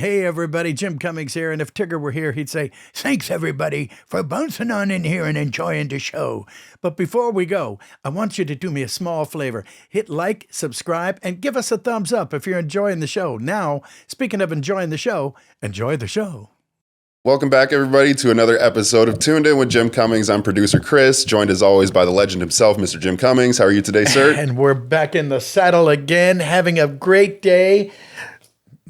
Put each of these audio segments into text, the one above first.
Hey, everybody, Jim Cummings here, and if Tigger were here, he'd say, thanks, everybody, for bouncing on in here and enjoying the show. But before we go, I want you to do me a small favor. Hit like, subscribe, and give us a thumbs up if you're enjoying the show. Now, speaking of enjoying the show, enjoy the show. Welcome back, everybody, to another episode of Toon'd In with Jim Cummings. I'm producer Chris, joined as always by the legend himself, Mr. Jim Cummings. How are you today, sir? And we're back in the saddle again, having a great day.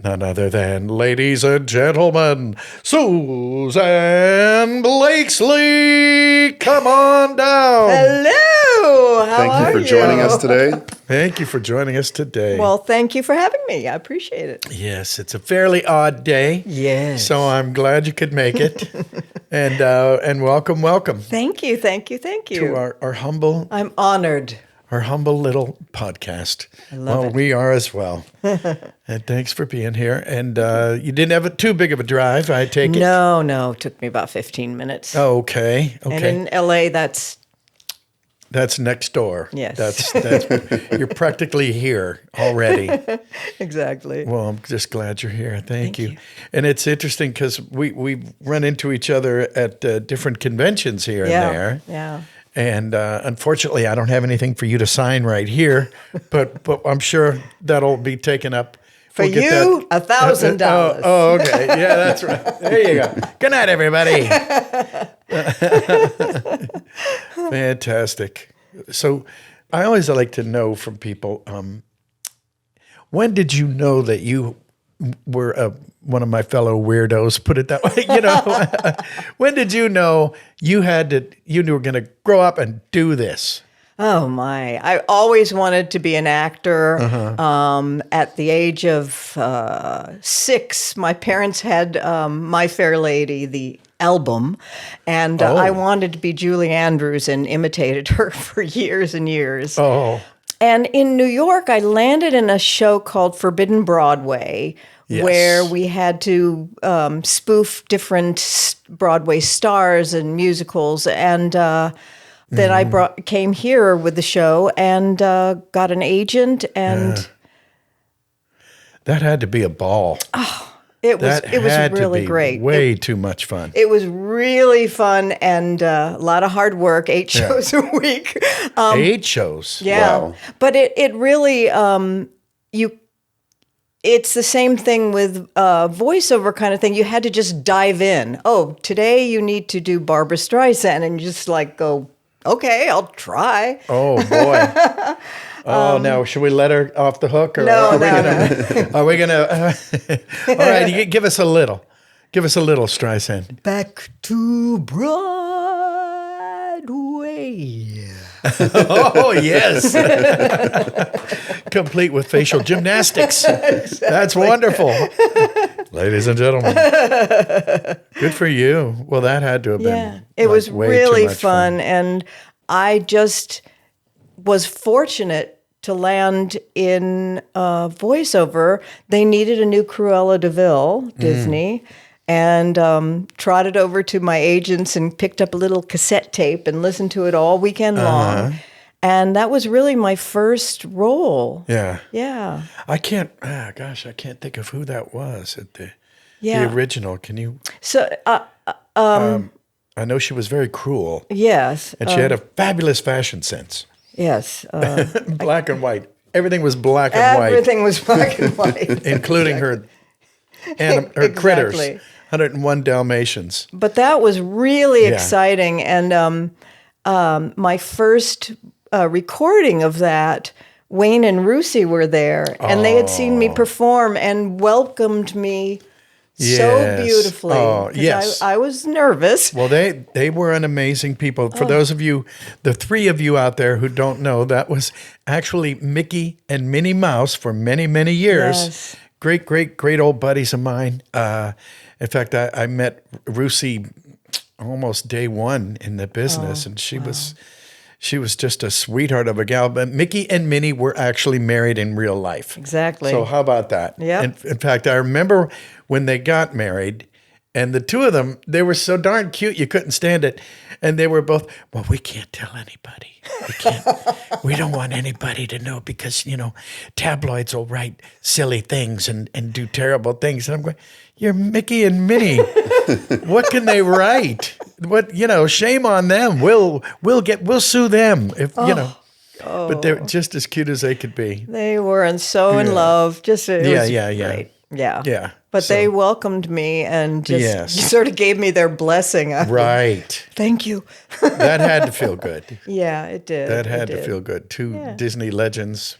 None other than, ladies and gentlemen, Susanne Blakeslee. Come on down. Hello. How Thank you for joining us today. Thank you for joining us today. Well, thank you for having me. I appreciate it. Yes, it's a fairly odd day. Yes. So I'm glad you could make it. and welcome. Thank you. To our humble... I'm honored. Our humble little podcast. I love it. We are as well. And thanks for being here. And you didn't have too big of a drive, I take it? No. It took me about 15 minutes. Oh, okay. And in L.A., that's next door. Yes. That's you're practically here already. Exactly. Well, I'm just glad you're here. Thank you. And it's interesting because we run into each other at different conventions here and there. Yeah. And unfortunately, I don't have anything for you to sign right here, but I'm sure that'll be taken up. For you, $1,000. Oh, okay. Yeah, that's right. There you go. Good night, everybody. Fantastic. So I always like to know from people, when did you know that you were one of my fellow weirdos, put it that way, when did you know you were going to grow up and do this? Oh, my. I always wanted to be an actor. At the age of 6, my parents had My Fair Lady, the album, and I wanted to be Julie Andrews and imitated her for years and years. Oh. And in New York, I landed in a show called Forbidden Broadway, where we had to spoof different Broadway stars and musicals. And then I came here with the show and got an agent. And that had to be a ball. Oh, it was really great. Way too much fun. It was really fun and a lot of hard work, 8 shows a week. 8 shows? Yeah. Wow. But it really, it's the same thing with voiceover kind of thing. You had to just dive in. Oh, today you need to do Barbra Streisand, and you just like go, okay, I'll try. Oh, boy. Now, should we let her off the hook? Or No. Are we going to? All right, give us a little. Give us a little, Streisand. Back to Broadway. Oh, yes. Complete with facial gymnastics. Exactly. That's wonderful. Ladies and gentlemen. Good for you. Well, that had to have been it was way really too much fun. And I just was fortunate to land in voiceover. They needed a new Cruella de Vil, Disney, and trotted over to my agents and picked up a little cassette tape and listened to it all weekend long. And that was really my first role. Yeah. Yeah. I can't think of who that was at the original. Can you? So, I know she was very cruel. yes. And she had a fabulous fashion sense. Yes. Black and white. Everything was black and white. Everything was black and white. Including her critters. 101 Dalmatians. But that was really exciting. And my first recording of that, Wayne and Russi were there. And they had seen me perform and welcomed me so beautifully. Oh, yes. I was nervous. Well, they were an amazing people. For those of you, the 3 of you out there who don't know, that was actually Mickey and Minnie Mouse for many, many years. Yes. Great old buddies of mine. In fact, I met Russi almost day one in the business, and she was just a sweetheart of a gal. But Mickey and Minnie were actually married in real life. Exactly. So how about that? Yeah. In fact, I remember when they got married, And the two of them, they were so darn cute, you couldn't stand it. And they were both, well, we can't tell anybody. We can't. We don't want anybody to know because, tabloids will write silly things and do terrible things. And I'm going, you're Mickey and Minnie. What can they write? Shame on them. We'll sue them if. But they're just as cute as they could be. They were in love. Just it was yeah. great. Yeah. Yeah. But they welcomed me and just sort of gave me their blessing. Right. Thank you. That had to feel good. Yeah, it did. That had to feel good. Two Disney legends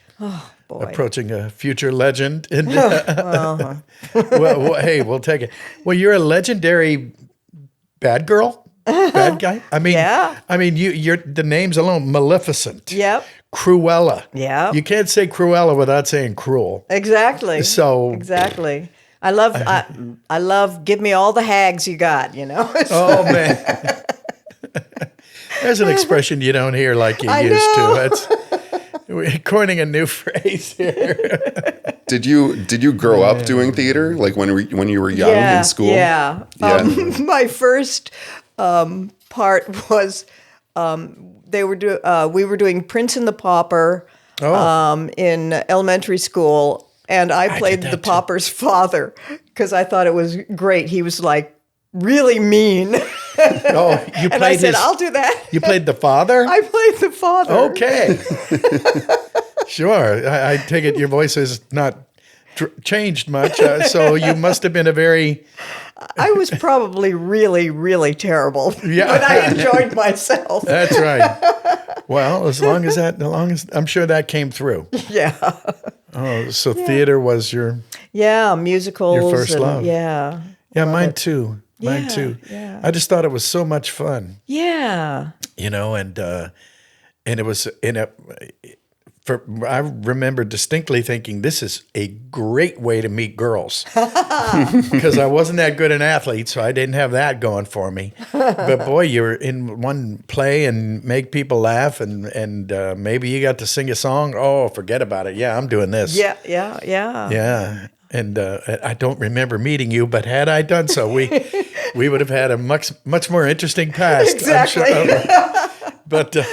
approaching a future legend. And, well, hey, we'll take it. Well, you're a legendary bad girl, bad guy. I mean, you're the names alone: Maleficent. Yep. Cruella. Yeah. You can't say Cruella without saying cruel. Exactly. So exactly. I love. Give me all the hags you got. Oh man. There's an expression you don't hear like you used to. We're coining a new phrase here. Did you grow up doing theater, like when you were young in school? Yeah. My first part was we were doing Prince and the Pauper in elementary school, and I played the pauper's father because I thought it was great. He was like really mean. Oh, you played and I said, I'll do that. You played the father? I played the father. Okay. Sure. I take it your voice has not changed much, so you must have been a very... I was probably really, really terrible. Yeah. But I enjoyed myself. That's right. Well, as long as I'm sure that came through. Yeah. Oh, so theater was your... Yeah, musicals. Your first love. Yeah. Yeah, mine too. Mine Yeah, too. yeah. I just thought it was so much fun. Yeah. And it was I remember distinctly thinking this is a great way to meet girls because I wasn't that good an athlete, so I didn't have that going for me. But boy, you're in one play and make people laugh, and maybe you got to sing a song. Oh, forget about it. Yeah, I'm doing this. Yeah. Yeah. And I don't remember meeting you, but had I done so, we would have had a much more interesting past. Exactly. I'm sure.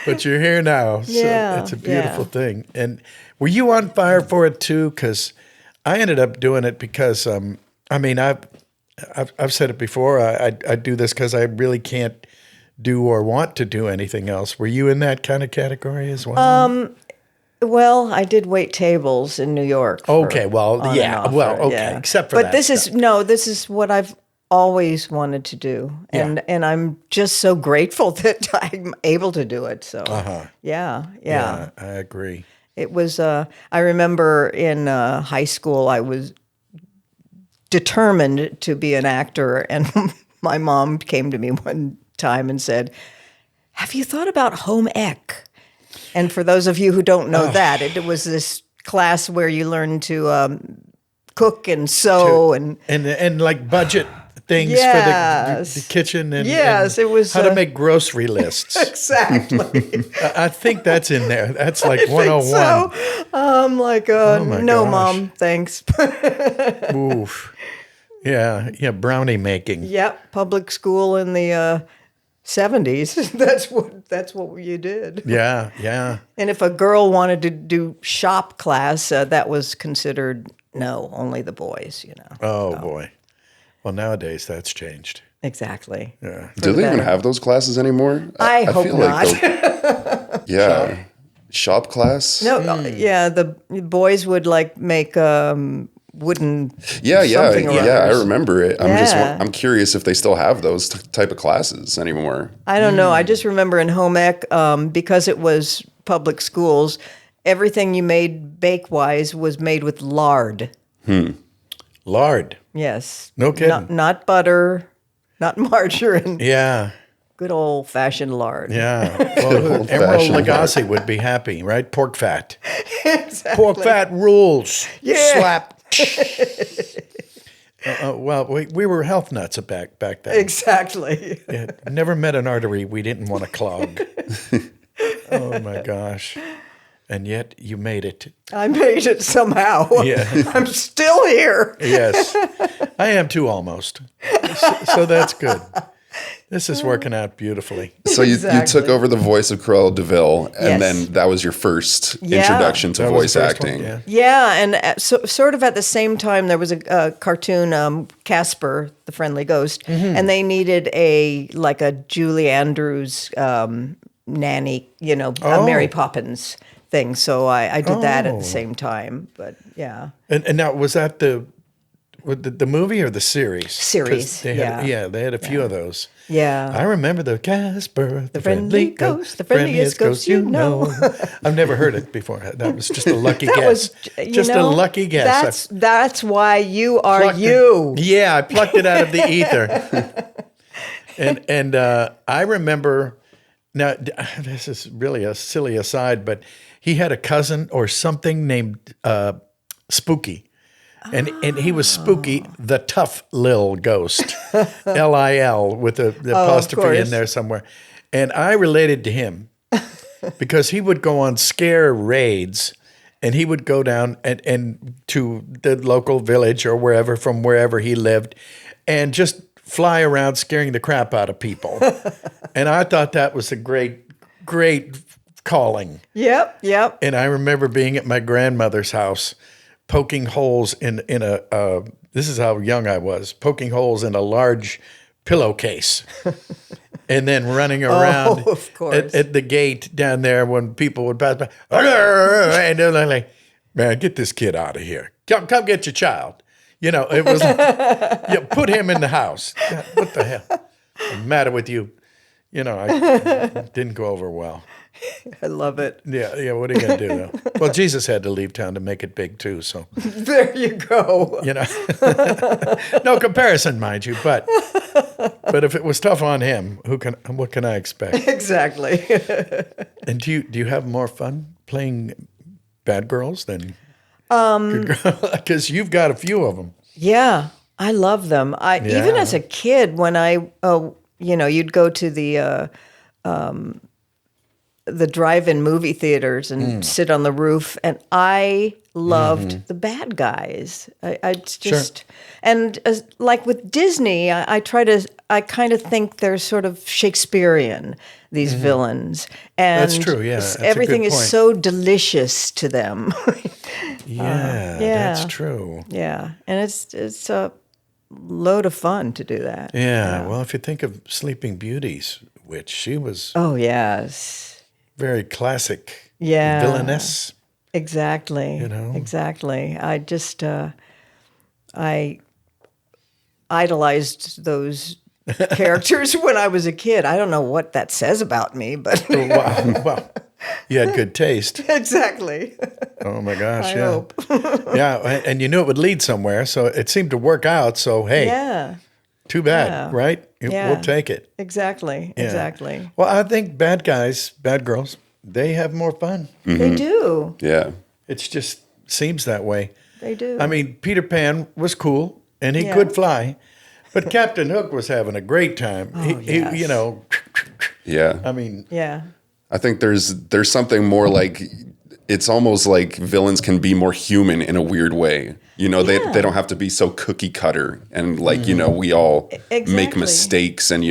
But you're here now, so it's a beautiful thing. And were you on fire for it too? Because I ended up doing it because I've said it before. I do this because I really can't do or want to do anything else. Were you in that kind of category as well? Well, I did wait tables in New York. Okay, except for that. But this is what I've always wanted to do, and I'm just so grateful that I'm able to do it. So, yeah, I agree. It was. I remember in high school, I was determined to be an actor, and my mom came to me one time and said, "Have you thought about home ec?" And for those of you who don't know that, it was this class where you learn to cook and sew and like budget things for the kitchen and it was how to make grocery lists. Exactly. I think that's in there. That's like 101. So I'm like, no, gosh. Mom, thanks. Oof. Yeah, brownie making. Yep, public school in the 70s. That's what you did. Yeah. And if a girl wanted to do shop class, that was considered only the boys. Oh boy. Well, nowadays that's changed. Exactly. Yeah. Do they even have those classes anymore? I hope feel not. Like shop class. No, the boys would like make wooden. Yeah. I remember it. Yeah. I'm curious if they still have those type of classes anymore. I don't know. I just remember in home ec, because it was public schools, everything you made bake-wise was made with lard. Lard. Yes. No kidding. Not butter, not margarine. Yeah. Good old-fashioned lard. Yeah. Well, Emerald Lagasse would be happy, right? Pork fat. Exactly. Pork fat rules. Yeah. Slap. Well, we were health nuts back then. Exactly. Yeah, never met an artery we didn't want to clog. Oh, my gosh. And yet you made it. I made it somehow. Yeah. I'm still here. Yes. I am too, almost. So that's good. This is working out beautifully. So you Exactly. took over the voice of Cruella de Vil, and Yes. then that was your first Yeah. introduction to That was voice the first one, acting. yeah. Yeah, and sort of at the same time, there was a cartoon, Casper, the Friendly Ghost, and they needed a Julie Andrews nanny, a Mary Poppins thing. So I did that at the same time. But yeah, And now, was that the movie or the series? 'Cause Series, they had, they had a few of those. yeah. I remember the Casper, the friendly ghost, the friendliest ghost you know. I've never heard it before. That was just a lucky That guess. was, Just a lucky guess. That's why you are Plucked you. it- yeah, I plucked it out of the ether. and I remember, now this is really a silly aside, but he had a cousin or something named Spooky. And he was Spooky, the tough lil ghost, Lil with the apostrophe in course. there somewhere. And I related to him because he would go on scare raids, and he would go down and to the local village or wherever he lived, and just fly around scaring the crap out of people. And I thought that was a great calling. Yep. And I remember being at my grandmother's house, poking holes in a this is how young I was, poking holes in a large pillowcase, and then running around of course. at the gate down there when people would pass by, and they're like, "Man, get this kid out of here! Come get your child." It was like, put him in the house. God, what the hell? What's the matter with you? I didn't go over well. I love it. Yeah. What are you gonna do though? Well, Jesus had to leave town to make it big too. So There you go. no comparison, mind you. But if it was tough on him, what can I expect? Exactly. And do you have more fun playing bad girls than good girls? Because you've got a few of them. Yeah, I love them. Even Yeah. as a kid, when you'd go to the drive-in movie theaters and sit on the roof, and I loved the bad guys. I just and like with Disney, I kind of think they're sort of Shakespearean, these villains, and That's true, yeah, that's a good everything is point. so delicious to them. Yeah, yeah. that's true. Yeah, and it's a load of fun to do that. Yeah. Well, if you think of Sleeping Beauty's witch, she was Oh yes, very classic Yeah. villainess. exactly. Exactly. I just I idolized those characters when I was a kid. I don't know what that says about me, but Wow. Well, you had good taste. exactly. Oh my gosh, I yeah. hope. Yeah, and you knew it would lead somewhere, so it seemed to work out. So hey, Yeah. too bad, Yeah. right? Yeah. We'll take it. Exactly. Yeah. Exactly. Well, I think bad guys, bad girls, they have more fun. They do. Yeah. It just seems that way. They do. I mean, Peter Pan was cool and he Yeah. could fly, but Captain Hook was having a great time. yes. Yeah. I mean, yeah. I think there's something more like, it's almost like villains can be more human in a weird way. They don't have to be so cookie cutter, and like, we all make Exactly. mistakes and,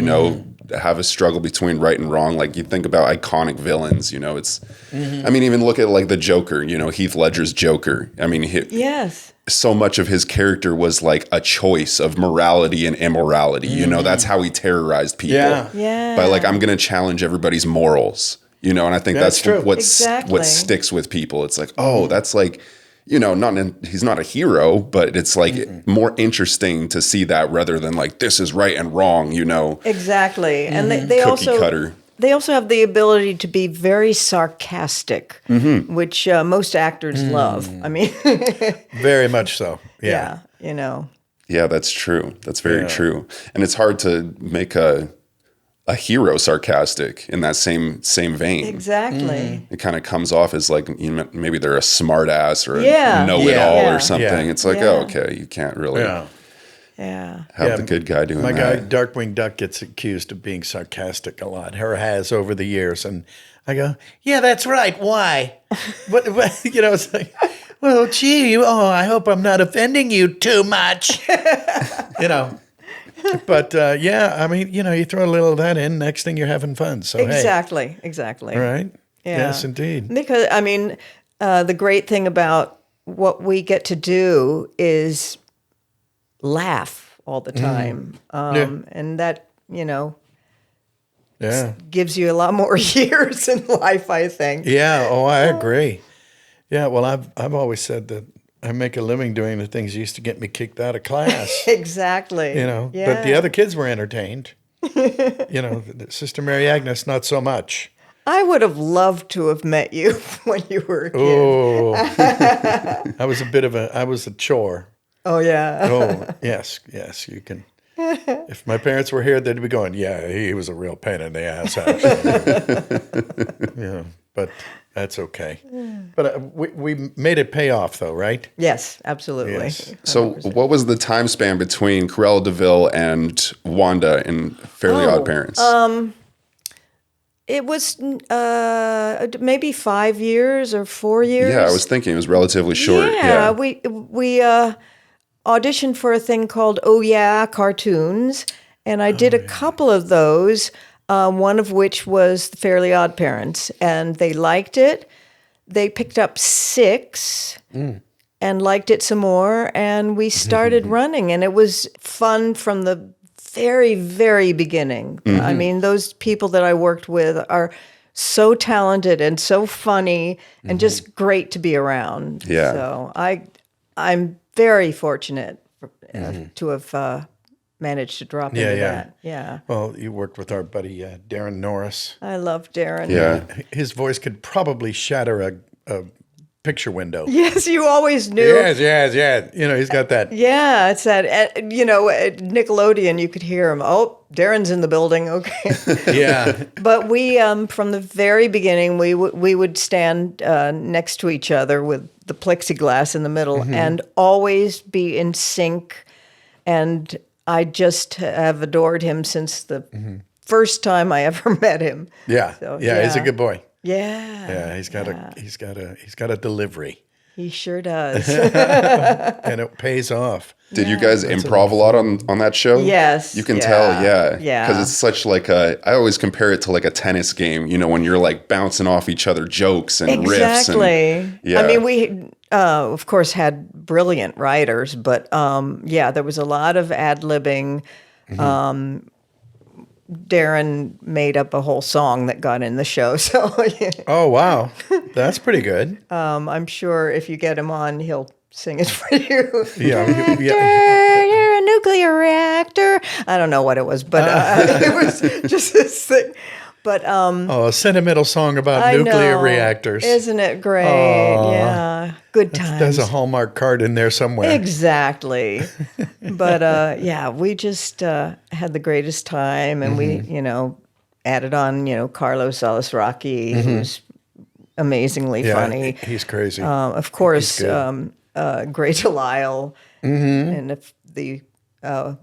have a struggle between right and wrong. Like you think about iconic villains, it's, I mean, even look at like the Joker, Heath Ledger's Joker. I mean, Yes. so much of his character was like a choice of morality and immorality. That's how he terrorized people. Yeah. Yeah. By like, I'm going to challenge everybody's morals, and I think That's that's true. Exactly. what sticks with people. It's like, oh, that's like, he's not a hero, but it's like more interesting to see that rather than like, this is right and wrong, Exactly. And they cookie also cutter. They also have the ability to be very sarcastic, which most actors love. I mean, very much so. Yeah. yeah, Yeah, that's true. That's very true. And it's hard to make a hero sarcastic in that same vein. exactly. It kind of comes off as like, maybe they're a smart ass or a Yeah. know-it-all Yeah. or something. Yeah. It's like, Yeah. oh, okay, you can't really Yeah. Yeah. have Yeah, the good guy doing My guy, that. Darkwing Duck, gets accused of being sarcastic a lot, or has over the years. And I go, yeah, that's right. Why? It's like, well, gee, I hope I'm not offending you too much. But yeah, I mean, you throw a little of that in, next thing you're having fun. So Exactly. All right. Yeah. Yes, indeed. Because, I mean, the great thing about what we get to do is laugh all the time. And that, Yeah. gives you a lot more years in life, I think. Yeah. Oh, I agree. Yeah. Well, I've always said that I make a living doing the things that used to get me kicked out of class. Exactly. But the Yeah. other kids were entertained. Sister Mary Agnes, not so much. I would have loved to have met you when you were a kid. Oh, I was a chore. Oh, yeah. Oh, yes, you can. If my parents were here, they'd be going, yeah, he was a real pain in the ass, actually. But that's okay. But we made it pay off, though, right? Yes, absolutely. Yes. So, what was the time span between Cruella de Vil and Wanda in Fairly OddParents? It was maybe 5 years or 4 years. Yeah, I was thinking it was relatively short. Yeah, we auditioned for a thing called Oh Yeah Cartoons, and I did a couple of those, one of which was the Fairly OddParents, and they liked it. They picked up 6 and liked it some more, and we started running, and it was fun from the very, very beginning. I mean, those people that I worked with are so talented and so funny and just great to be around. Yeah. So I'm very fortunate to have managed to drop into that. Yeah. Well, you worked with our buddy Darren Norris. I love Darren. Yeah. His voice could probably shatter a picture window. Yes, you always knew. Yes. He's got that. Yeah, it's that, at Nickelodeon, you could hear him. Oh, Darren's in the building. Okay. Yeah. But we, from the very beginning, we would stand next to each other with the plexiglass in the middle and always be in sync. And I just have adored him since the first time I ever met him. Yeah. So, He's a good boy. Yeah. Yeah, he's got a delivery. He sure does. And it pays off. Did you guys improv a lot on that show? Yes. You can tell, yeah. Yeah. Because it's such like I always compare it to like a tennis game, when you're like bouncing off each other jokes and riffs. And, yeah. I mean, we, of course, had brilliant writers, but there was a lot of ad-libbing. Darren made up a whole song that got in the show. So, Oh, wow. That's pretty good. I'm sure if you get him on, he'll sing it for you. Yeah. You're a nuclear reactor. I don't know what it was, but it was just this thing. But a sentimental song about I nuclear know. reactors. Isn't it great? Yeah, good times. There's a Hallmark card in there somewhere. Exactly. But we just had the greatest time, and we, added on, Carlos Alazraqui, who's amazingly funny. He's crazy. Of course, Gray Delisle, and the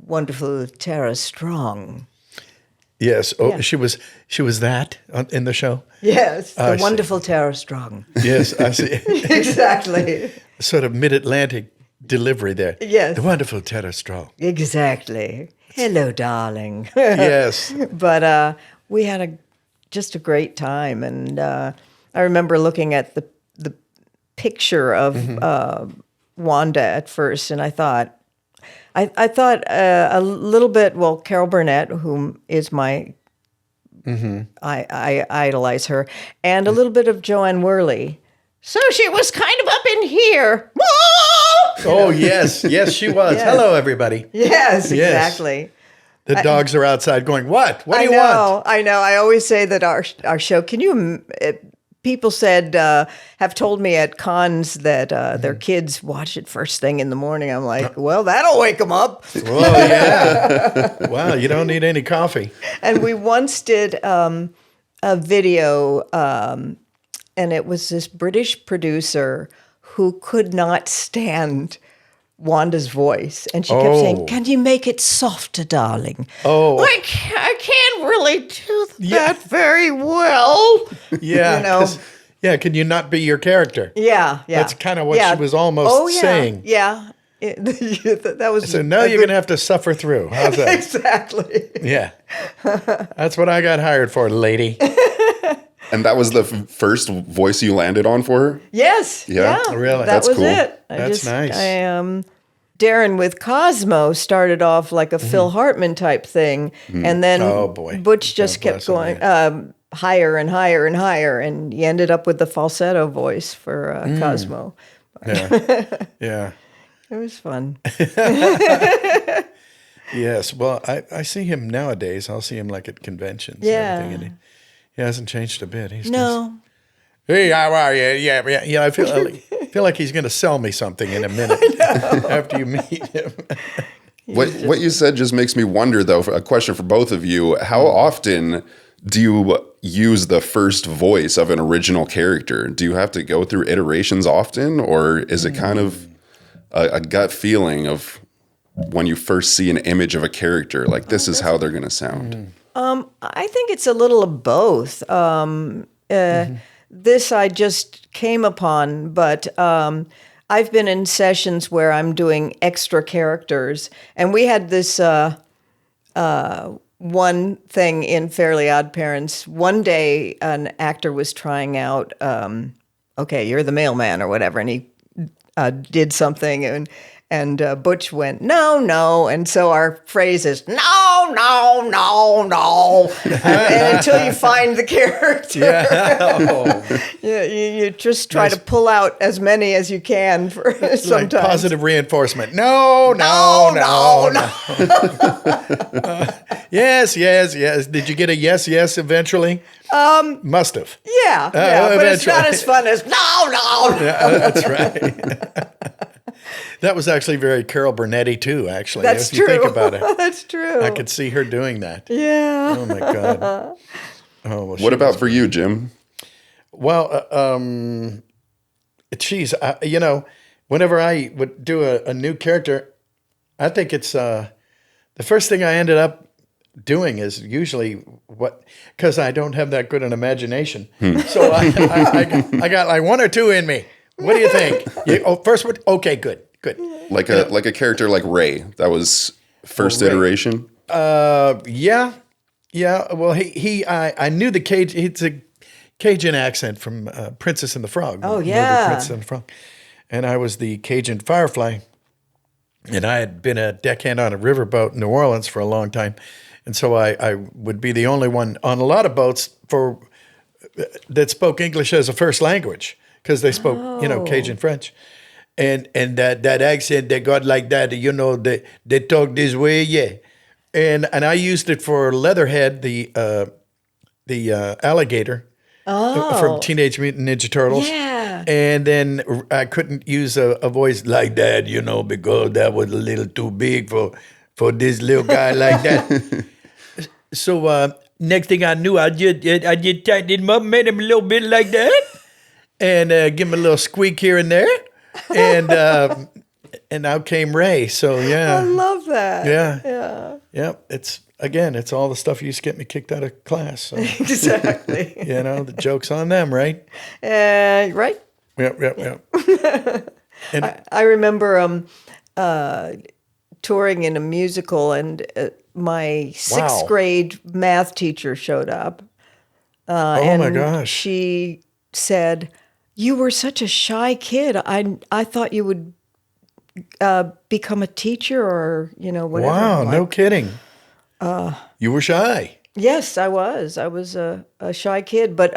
wonderful Tara Strong. Yes. Oh, Yeah. she was that in the show. Yes, the I see. wonderful Tara Strong. Yes, I see. Exactly. Sort of mid-Atlantic delivery there. Yes. The wonderful Tara Straw. Exactly. Hello, darling. Yes. But we had just a great time, and I remember looking at the picture of Wanda at first, and I thought a little bit. Well, Carol Burnett, whom is my, I idolize her, and a little bit of Joanne Worley. So she was kind of up in here. Oh, yes, she was. Yes. Hello, everybody. Yes, exactly. The dogs are outside going, what? What do you want? I know. I always say that our show, people said, have told me at cons that their kids watch it first thing in the morning. I'm like, well, that'll wake them up. Oh, yeah. Wow, you don't need any coffee. And we once did a video, and it was this British producer who could not stand Wanda's voice, and she kept saying, "Can you make it softer, darling?" Oh. I can't really do that very well. Yeah. You know? 'Cause- Yeah, can you not be your character? Yeah. That's kind of what she was almost saying. Yeah. That was So now you're going to have to suffer through. How's that? Exactly. Yeah. That's what I got hired for, lady. And that was the first voice you landed on for her? Yes. Yeah? Really? That That's was cool. it. That's nice. Darren with Cosmo started off like a Phil Hartman type thing, and then Oh, boy. Butch just God kept bless him, going higher and higher and higher, and he ended up with the falsetto voice for Cosmo. Yeah. Yeah. It was fun. Yes. Well, I see him nowadays. I'll see him like at conventions Yeah. and everything. And he hasn't changed a bit. He's No. Hey, how are you? Yeah. I feel like he's going to sell me something in a minute after you meet him. What you said just makes me wonder, though, a question for both of you. How often do you use the first voice of an original character? Do you have to go through iterations often, or is it kind of a gut feeling of when you first see an image of a character, like this is how they're going to sound? I think it's a little of both. This I just came upon, but I've been in sessions where I'm doing extra characters, and we had this one thing in Fairly OddParents. One day, an actor was trying out, okay, you're the mailman or whatever, and he did something, and Butch went, no. And so our phrase is, no. And until you find the character. Yeah. You just try to pull out as many as you can for sometimes. Like positive reinforcement. No. Yes. Did you get a yes eventually? Must have. Yeah, but it's not eventually. as fun as no. Yeah, that's right. That was actually very Carol Burnetti too, actually. That's if you true. think about it. That's true. I could see her doing that. Yeah. Oh my God. Oh, well, What about for you, Jim? Well, geez, whenever I would do a new character, I think it's the first thing I ended up doing is usually because I don't have that good an imagination. So I got like one or two in me. What do you think? First one? Okay, good. Like a character like Ray. That was first Ray. iteration. Yeah. Well, I knew the Cajun. It's a Cajun accent from Princess and the Frog. Oh, Movie yeah. Princess and the Frog. And I was the Cajun Firefly, and I had been a deckhand on a riverboat in New Orleans for a long time, and so I would be the only one on a lot of boats that spoke English as a first language because they spoke Cajun French. And that accent they got like that, they talk this way, yeah. And I used it for Leatherhead, the alligator from Teenage Mutant Ninja Turtles. Yeah. And then I couldn't use a voice like that, because that was a little too big for this little guy like that. So next thing I knew, I just tightened him up, made him a little bit like that, and give him a little squeak here and there. And out came Ray. So yeah, I love that. Yeah. It's all the stuff you used to get me kicked out of class. So, Exactly. the joke's on them, right? Right. Yep. And I remember touring in a musical, and my sixth grade math teacher showed up. oh my gosh! She said, "You were such a shy kid. I thought you would become a teacher, or whatever." Wow, no kidding. You were shy. Yes, I was. I was a shy kid, but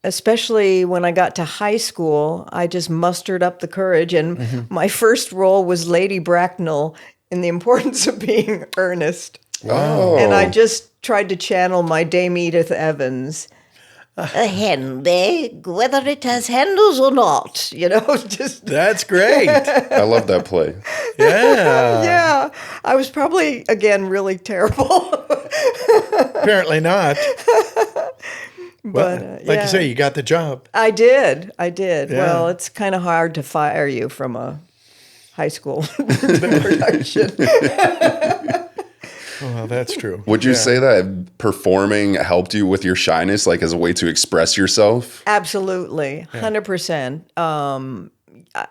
especially when I got to high school, I just mustered up the courage, and my first role was Lady Bracknell in The Importance of Being Earnest. Oh. And I just tried to channel my Dame Edith Evans. A Henry, whether it has handles or not, just... That's great. I love that play. Yeah. Yeah, I was probably, again, really terrible. Apparently not. Well, But, like you say, you got the job. I did. Yeah. Well, it's kind of hard to fire you from high school production. Well, that's true. Would you say that performing helped you with your shyness, like as a way to express yourself? Absolutely, 100%.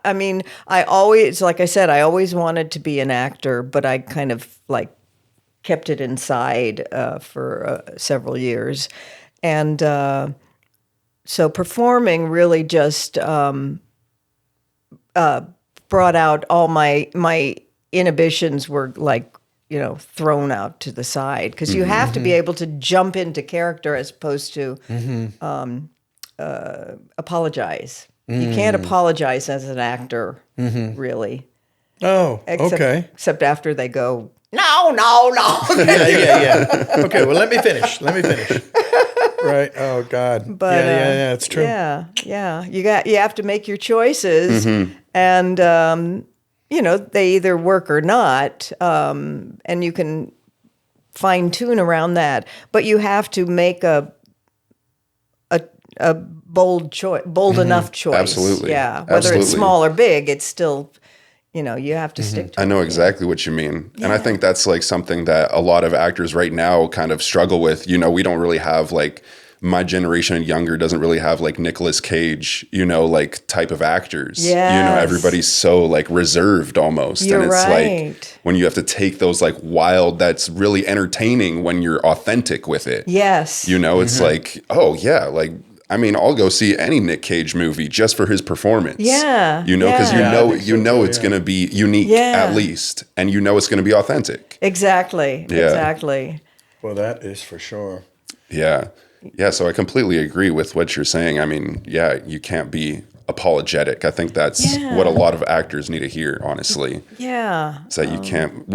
I mean, I always, like I said, I always wanted to be an actor, but I kind of like kept it inside for several years. And so performing really just brought out all my inhibitions were like, thrown out to the side, because you have to be able to jump into character as opposed to apologize. You can't apologize as an actor, really. Oh, okay. Except after they go, no. Yeah. Okay, well, let me finish. Right. Oh, God. But, yeah, it's true. Yeah. You have to make your choices, and they either work or not, and you can fine tune around that. But you have to make a bold choice, bold enough choice. Absolutely. Yeah. Whether Absolutely. it's small or big, it's still, you have to stick to it. I know exactly what you mean. And I think that's like something that a lot of actors right now kind of struggle with. We don't really have like, my generation and younger doesn't really have like Nicolas Cage, like type of actors. Yes. Everybody's so like reserved almost. You're and it's right. like when you have to take those like wild, that's really entertaining when you're authentic with it. Yes. It's like, oh yeah, like, I mean, I'll go see any Nick Cage movie just for his performance. Yeah. Because Yeah. it's going to be unique at least, and it's going to be authentic. Exactly. Yeah. Exactly. Well, that is for sure. Yeah. Yeah, so I completely agree with what you're saying. I mean, you can't be apologetic. I think that's what a lot of actors need to hear, honestly. Yeah. Is that you can't,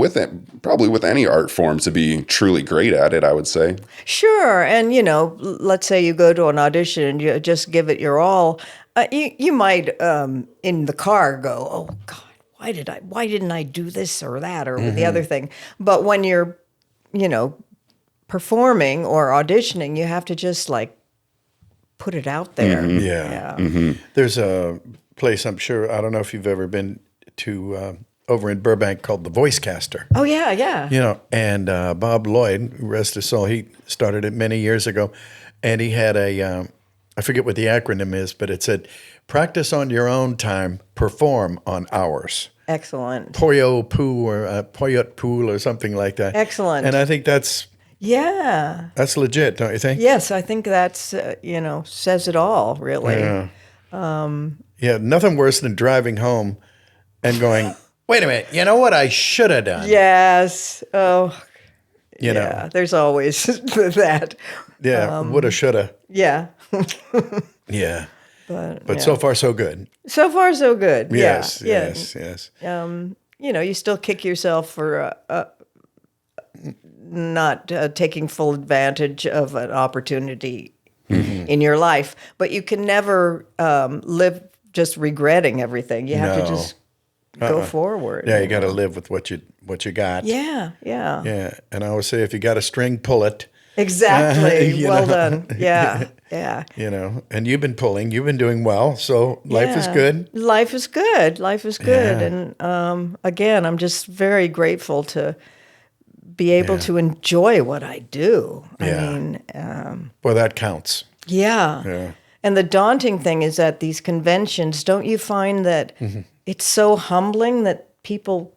probably with any art form, to be truly great at it, I would say. Sure. And, let's say you go to an audition and you just give it your all. You might, in the car, go, oh, God, why didn't I do this or that or the other thing? But when you're, performing or auditioning, you have to just like put it out there. Yeah. There's a place, I'm sure, I don't know if you've ever been to over in Burbank, called The Voice Caster. Oh, yeah. And Bob Lloyd, rest his soul, he started it many years ago, and he had I forget what the acronym is, but it said, practice on your own time, perform on ours. Excellent. Poyo Poo or Poyot Pool or something like that. Excellent. And I think that's legit, don't you think? Yes, I think that's, says it all, really. Yeah, nothing worse than driving home and going, wait a minute, you know what I should have done? Yes. Oh, You know. there's always that. Yeah, woulda, shoulda. Yeah. Yeah. But so far, so good. So far, so good. Yes. You still kick yourself for not taking full advantage of an opportunity in your life, but you can never live just regretting everything. You have to just go forward. Yeah, you got to live with what you got. Yeah. Yeah, and I always say, if you got a string, pull it. Exactly. Well done. Yeah. And you've been pulling. You've been doing well. So life is good. Life is good. Yeah. And again, I'm just very grateful to be able to enjoy what I do. Yeah. I mean, Well, that counts. yeah. And the daunting thing is at these conventions, don't you find that it's so humbling that people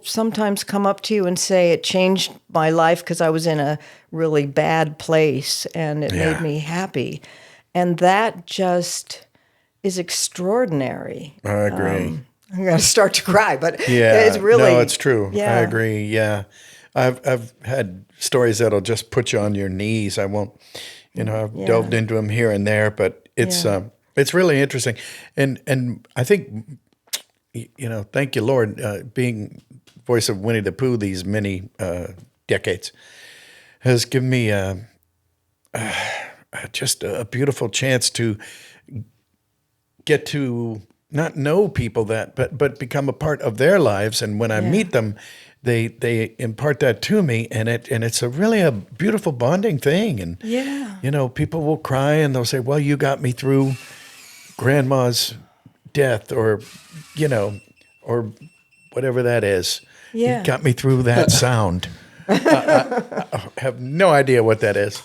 sometimes come up to you and say, it changed my life because I was in a really bad place and it made me happy. And that just is extraordinary. I agree. I'm going to start to cry, but Yeah, it's really... no, it's true. Yeah. I agree. Yeah, I've had stories that'll just put you on your knees. I won't, I've delved into them here and there, but it's really interesting, and I think, thank you, Lord, being voice of Winnie the Pooh these many decades has given me just a beautiful chance to get to not know people but become a part of their lives. And when I meet them, they impart that to me, and it's really a beautiful bonding thing. And people will cry and they'll say, "Well, you got me through Grandma's death or, or whatever that is. Yeah. You got me through that sound. I have no idea what that is.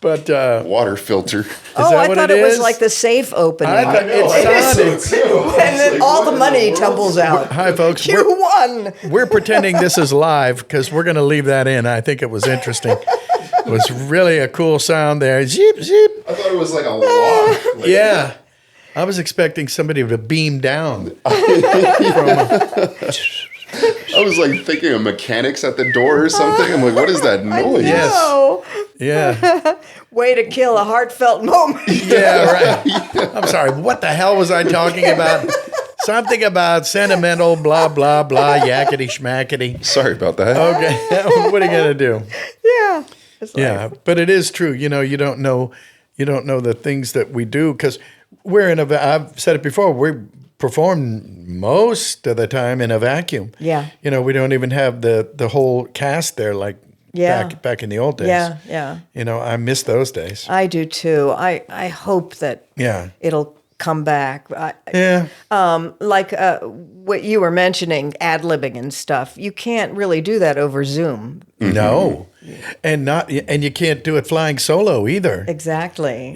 But Water filter. I what thought it it was is? like the safe opening. I thought it sounded. And then all the money tumbles out. Hi, folks. You won. We're pretending this is live because we're going to leave that in. I think it was interesting. It was really a cool sound there. Zip, zip. I thought it was like a lock. Yeah. I was expecting somebody to beam down. I was like thinking of mechanics at the door or something. I'm like, what is that noise? Yes. Oh, Yeah. way to kill a heartfelt moment. Yeah, right. I'm sorry. What the hell was I talking about? Something about sentimental, blah, blah, blah, yakety schmackety. Sorry about that. Okay. What are you going to do? Yeah. It's like, Yeah, but it is true. You don't know the things that we do because we're in I've said it before, we perform most of the time in a vacuum. Yeah. We don't even have the whole cast there like back in the old days. Yeah. I miss those days. I do too. I hope that it'll come back. Yeah. Like what you were mentioning, ad-libbing and stuff. You can't really do that over Zoom. No. And you can't do it flying solo either. Exactly.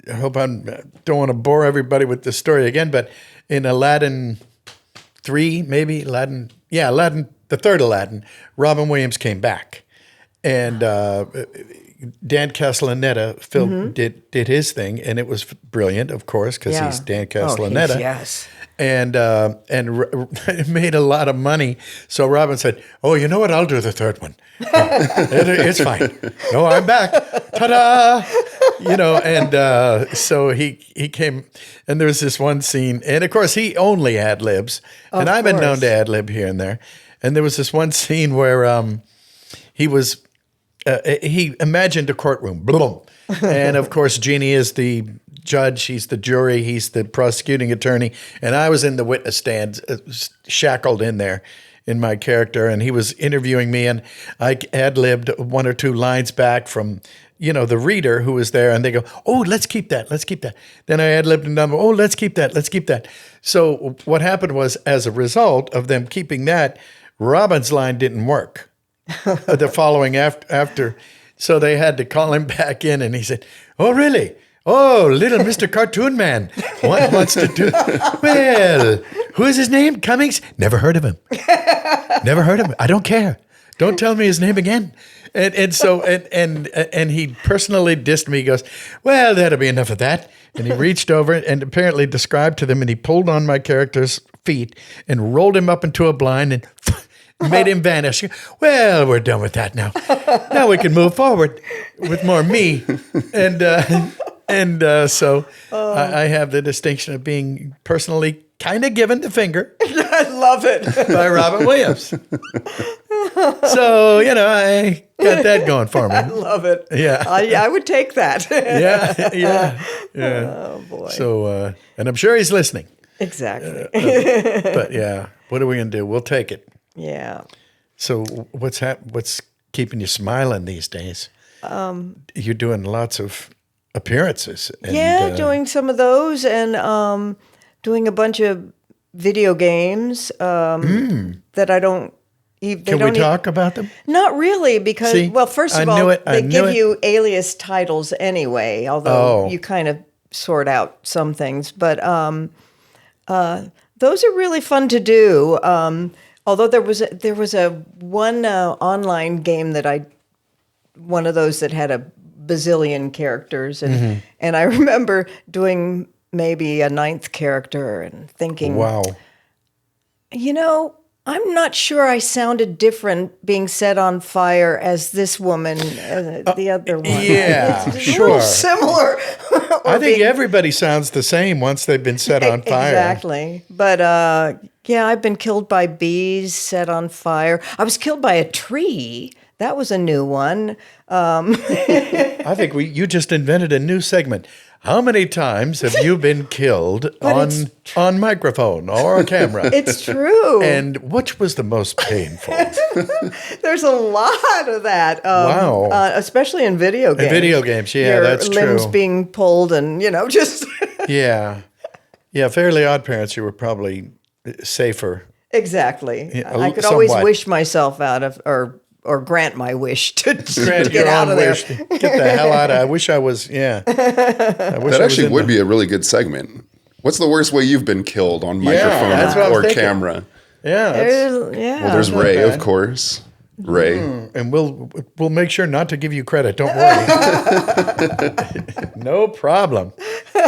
I hope I don't want to bore everybody with this story again, but in Aladdin 3, maybe Aladdin, the third Aladdin, Robin Williams came back, and Dan Castellaneta did his thing, and it was brilliant, of course, because he's Dan Castellaneta. Yes. And it made a lot of money. So Robin said, "Oh, you know what? I'll do the third one. It's fine. No, I'm back. Ta-da!" And so he came, and there was this one scene, and of course he only ad libs, and I've been known to ad lib here and there. And there was this one scene where he imagined a courtroom, boom, and of course Jeannie is the judge, he's the jury, he's the prosecuting attorney, and I was in the witness stand, shackled in there in my character, and he was interviewing me, and I ad-libbed one or two lines back from, the reader who was there, and they go, "Oh, let's keep that. Then I ad-libbed another, "Oh, let's keep that. So what happened was, as a result of them keeping that, Robin's line didn't work the following after. So they had to call him back in, and he said, "Oh, really? Oh, little Mr. Cartoon Man wants to do, well, who is his name? Cummings? Never heard of him. I don't care. Don't tell me his name again." And so he personally dissed me. He goes, "Well, that'll be enough of that." And he reached over and apparently described to them, and he pulled on my character's feet and rolled him up into a blind and made him vanish. "Well, we're done with that now. Now we can move forward with more me." So I have the distinction of being personally kind of given the finger. I love it. By Robin Williams. So, I got that going for me. I love it. Yeah. I would take that. Yeah. Oh, boy. So, and I'm sure he's listening. Exactly. But yeah, what are we going to do? We'll take it. Yeah. So what's keeping you smiling these days? You're doing lots of appearances. And, doing some of those and doing a bunch of video games that I don't. Can we talk about them? Not really, because first of all, they give you alias titles anyway. Although you kind of sort out some things, but those are really fun to do. Although there was a one online game that one of those that had a bazillion characters, and I remember doing maybe a 9th character and thinking, wow, I'm not sure I sounded different being set on fire as this woman, the other one. Yeah, it's sure. A little similar. I think everybody sounds the same once they've been set on fire. Exactly. But I've been killed by bees, set on fire. I was killed by a tree. That was a new one. I think you just invented a new segment. How many times have you been killed on microphone or a camera? It's true. And which was the most painful? There's a lot of that. Wow. Especially in video games. In video games, yeah, Your that's true. limbs being pulled and, just... Yeah. Yeah, Fairly OddParents, you were probably safer. Exactly. Yeah, I could always somewhat. wish myself out of, or grant my wish to Grant get your out own of there. wish. Get the hell out of. I wish I was. Yeah. I wish That I was actually in would the- be a really good segment. What's the worst way you've been killed on Yeah, microphone that's what I was or thinking. camera? Yeah. Yeah. Well, there's not Ray, bad. of course. Ray. And we'll make sure not to give you credit. Don't worry. No problem. All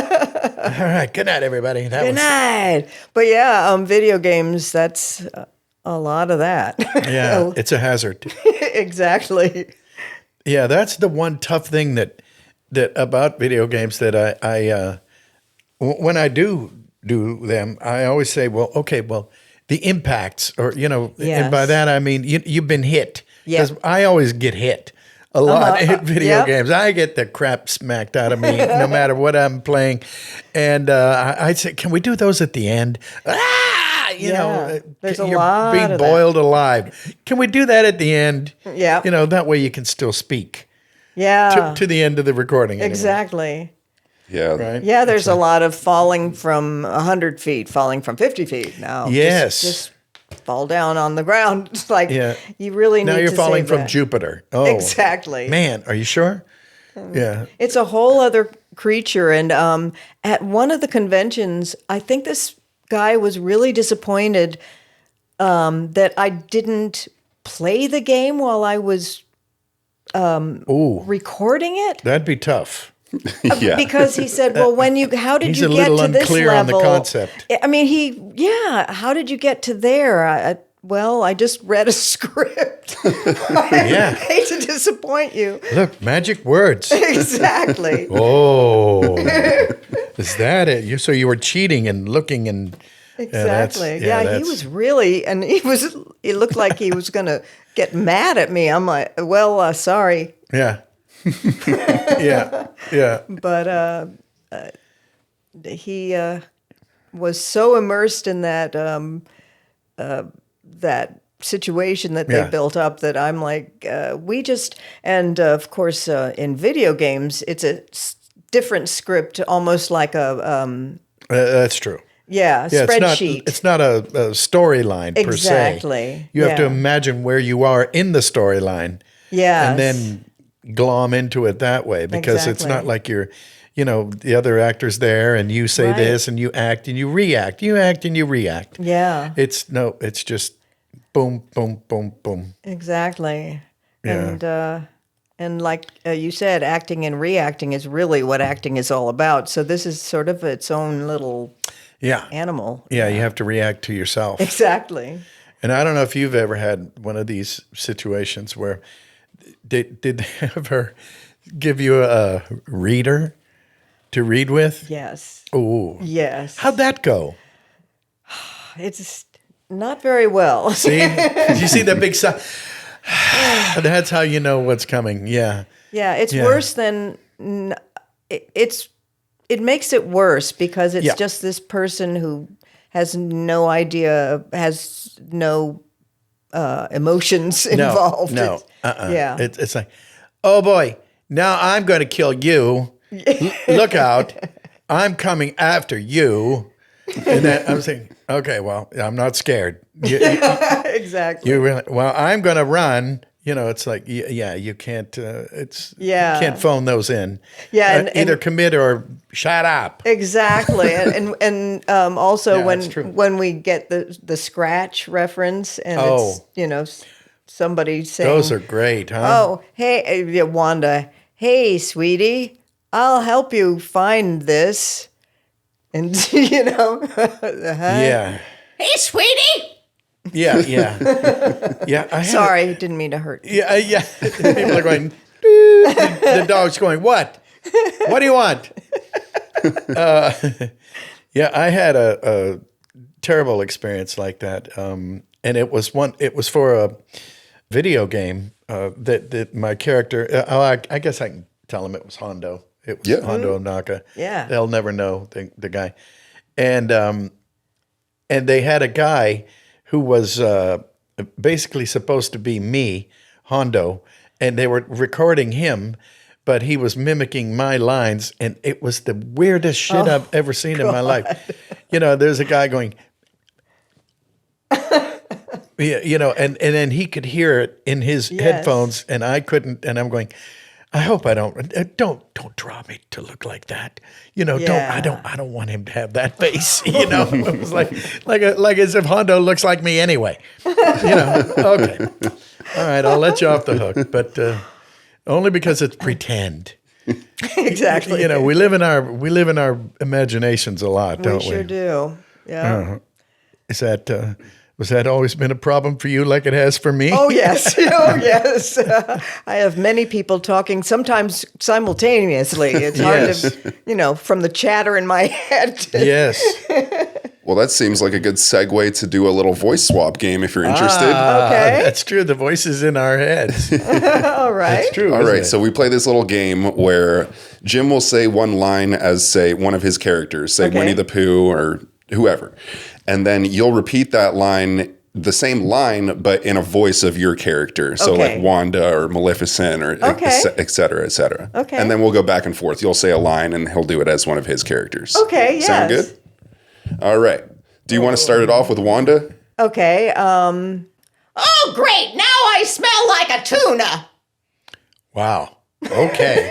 right. Good night, everybody. That Good was night. But yeah, video games, that's a lot of that. yeah. It's a hazard. Exactly. Yeah, that's the one tough thing that about video games that I when I do them, I always say, well, okay, well, the impacts, or and by Yes. that I mean you've been hit. Yeah. Because I always get hit a lot in video Yep. games. I get the crap smacked out of me no matter what I'm playing, and I'd say, can we do those at the end? Yeah. There's a you're lot being of that. boiled alive. Can we do that at the end? Yeah. That way you can still speak Yeah. to the end of the recording. Anyway. Exactly. Yeah. Right? Yeah, there's a lot of falling from 100 feet, falling from 50 feet now. Yes. Just fall down on the ground. It's like, Yeah. you really need Now to you're falling save from that. Jupiter. Oh, Exactly. Man, are you sure? Yeah. It's a whole other creature. And at one of the conventions, I think this guy was really disappointed that I didn't play the game while I was Ooh, recording it. that'd be tough. Yeah. Because he said, "Well, how did He's you a get little to this unclear on the level?" concept. I mean, how did you get to there? Well, I just read a script. Yeah. I hate to disappoint you. Look, magic words. Exactly. Oh, is that it? So you were cheating and looking and Exactly. yeah, Yeah, he that's- was really, and he looked like he was going to get mad at me. I'm like, well, sorry. yeah, yeah. But he was so immersed in that that situation that they Yeah. built up that I'm like, and of course in video games it's a different script, almost like a That's true. yeah, spreadsheet. It's not a storyline per se. Exactly. You have to Yeah. imagine where you are in the storyline. Yes. And then glom into it that way, because it's not Exactly. like you're, the other actor's there and you say Right. this and you act and you react. You act and you react. Yeah. It's just boom, boom, boom, boom. Exactly. Yeah. And like you said, acting and reacting is really what acting is all about. So this is sort of its own little Yeah. animal. Yeah, you have to react to yourself. Exactly. And I don't know if you've ever had one of these situations where did they ever give you a reader to read with? Yes. Oh, Yes. how'd that go? It's not very well. See, did you see that big sign? That's how you know what's coming. Yeah, Yeah, it's Yeah. worse than it makes it worse because it's Yeah. just this person who has no idea, has no emotions involved. No, It's- Yeah. It's like, oh boy, now I'm going to kill you. Look out, I'm coming after you. And then I'm saying, okay, well, I'm not scared. Exactly. You really, well, I'm going to run. It's like, yeah, you can't. Yeah. you can't phone those in. Yeah, and- either commit or shut up. Exactly, and also Yeah, that's true. when we get the scratch reference, and Oh. it's somebody saying, Those are great, huh? "Oh, hey, yeah, Wanda, hey, sweetie, I'll help you find this," and Yeah, hey, sweetie. yeah, yeah, yeah. I had Sorry, didn't mean to hurt you. Yeah, yeah. People are going. The dog's going. What? What do you want? Yeah, I had a terrible experience like that, and it was for a video game that my character. I guess I can tell him it was Hondo. It was Yeah. Hondo Naka. Yeah. They'll never know the guy, and they had a guy who was basically supposed to be me, Hondo, and they were recording him, but he was mimicking my lines, and it was the weirdest shit I've ever seen in my life. You know, there's a guy going, yeah, you know, and then he could hear it in his headphones, and I couldn't, and I'm going, I hope I don't draw me to look like that. You know, I don't want him to have that face. You know, it was like as if Hondo looks like me anyway. You know, okay, all right, I'll let you off the hook, but only because it's pretend. Exactly. You know, we live in our imaginations a lot, don't we? We sure do. Yeah. Is that? Was that always been a problem for you like it has for me? Oh, yes. Oh, yes. I have many people talking, sometimes simultaneously. It's hard to, you know, from the chatter in my head. Yes. Well, that seems like a good segue to do a little voice swap game if you're interested. Okay. That's true. The voice is in our heads. All right. That's true. All right, it? so we play this little game where Jim will say one line as, say, one of his characters, say Winnie the Pooh or whoever. And then you'll repeat that line, the same line, but in a voice of your character. So like Wanda or Maleficent or et cetera, et cetera. Okay. And then we'll go back and forth. You'll say a line and he'll do it as one of his characters. Okay, yes. Sound good? All right. Do you want to start it off with Wanda? Okay. Oh, great. Now I smell like a tuna. Wow. Okay.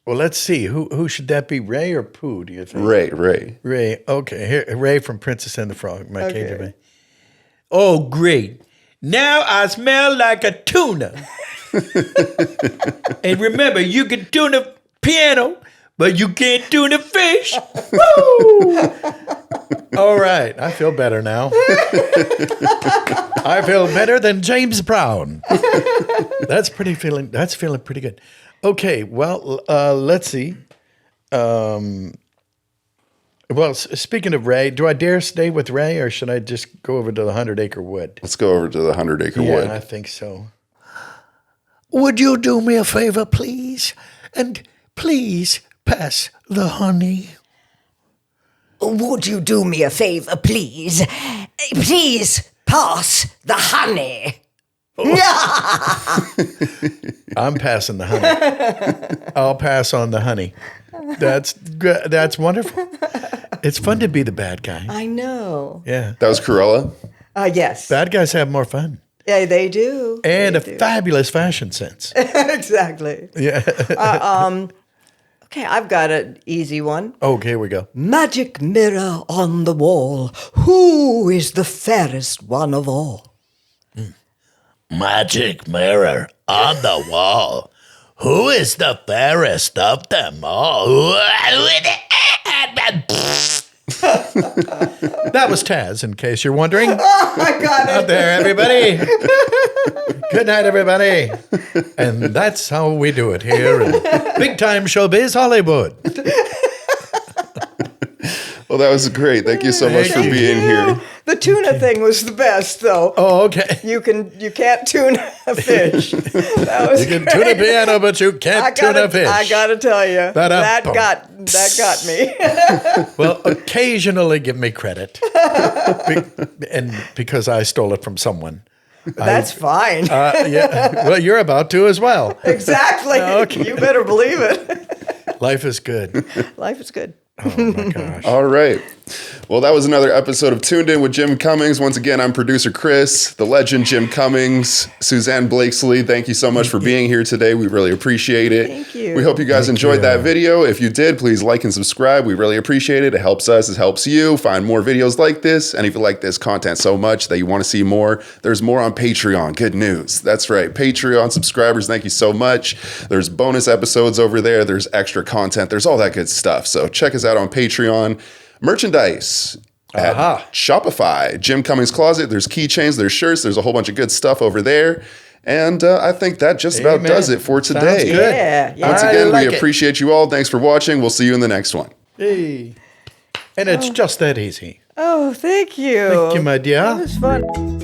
Well, let's see. Who should that be? Ray or Pooh, do you think? Ray. Ray. Okay. Here, Ray from Princess and the Frog. My cage of Ray. Oh, great. Now I smell like a tuna. And remember, you can tune a piano, but you can't tune a fish. Woo! All right. I feel better now. I feel better than James Brown. That's feeling pretty good. Okay, well, let's see. Speaking of Ray, do I dare stay with Ray, or should I just go over to the 100-acre wood? Let's go over to the 100-acre wood. Yeah, I think so. Would you do me a favor, please? And please pass the honey. Would you do me a favor, please? Please pass the honey. I'm passing the honey. I'll pass on the honey. That's wonderful. It's fun to be the bad guy. I know. Yeah. That was Cruella? Yes. Bad guys have more fun. Yeah, they do. And fabulous fashion sense. Exactly. Yeah. Okay, I've got an easy one. Okay, here we go. Magic mirror on the wall, who is the fairest one of all? Magic mirror on the wall. Who is the fairest of them all? That was Taz, in case you're wondering. I got Out there, everybody. Good night, everybody. And that's how we do it here in big time showbiz Hollywood. Well, that was great. Thank you so much for being here. The tuna thing was the best, though. Oh, okay. You can't tune a fish. That was You can tune a piano, but you can't tune a fish. I gotta tell you, that got me. Well, occasionally give me credit, and because I stole it from someone. That's fine. Yeah. Well, you're about to as well. Exactly. Okay. You better believe it. Life is good. Life is good. Oh my gosh. All right. Well, that was another episode of Toon'd In with Jim Cummings. Once again, I'm producer Chris, the legend Jim Cummings, Susanne Blakeslee. Thank you so much for being here today. We really appreciate it. Thank you. We hope you guys enjoyed that video. If you did, please like and subscribe. We really appreciate it. It helps us. It helps you find more videos like this. And if you like this content so much that you want to see more, there's more on Patreon. Good news. That's right. Patreon subscribers, thank you so much. There's bonus episodes over there. There's extra content. There's all that good stuff. So check us out on Patreon. Merchandise at Shopify, Jim Cummings Closet. There's keychains, there's shirts, there's a whole bunch of good stuff over there. And I think that just about does it for today. Sounds good. Yeah. Once again, we appreciate you all. Thanks for watching. We'll see you in the next one. Hey. And it's just that easy. Oh, thank you. Thank you, my dear. That was fun.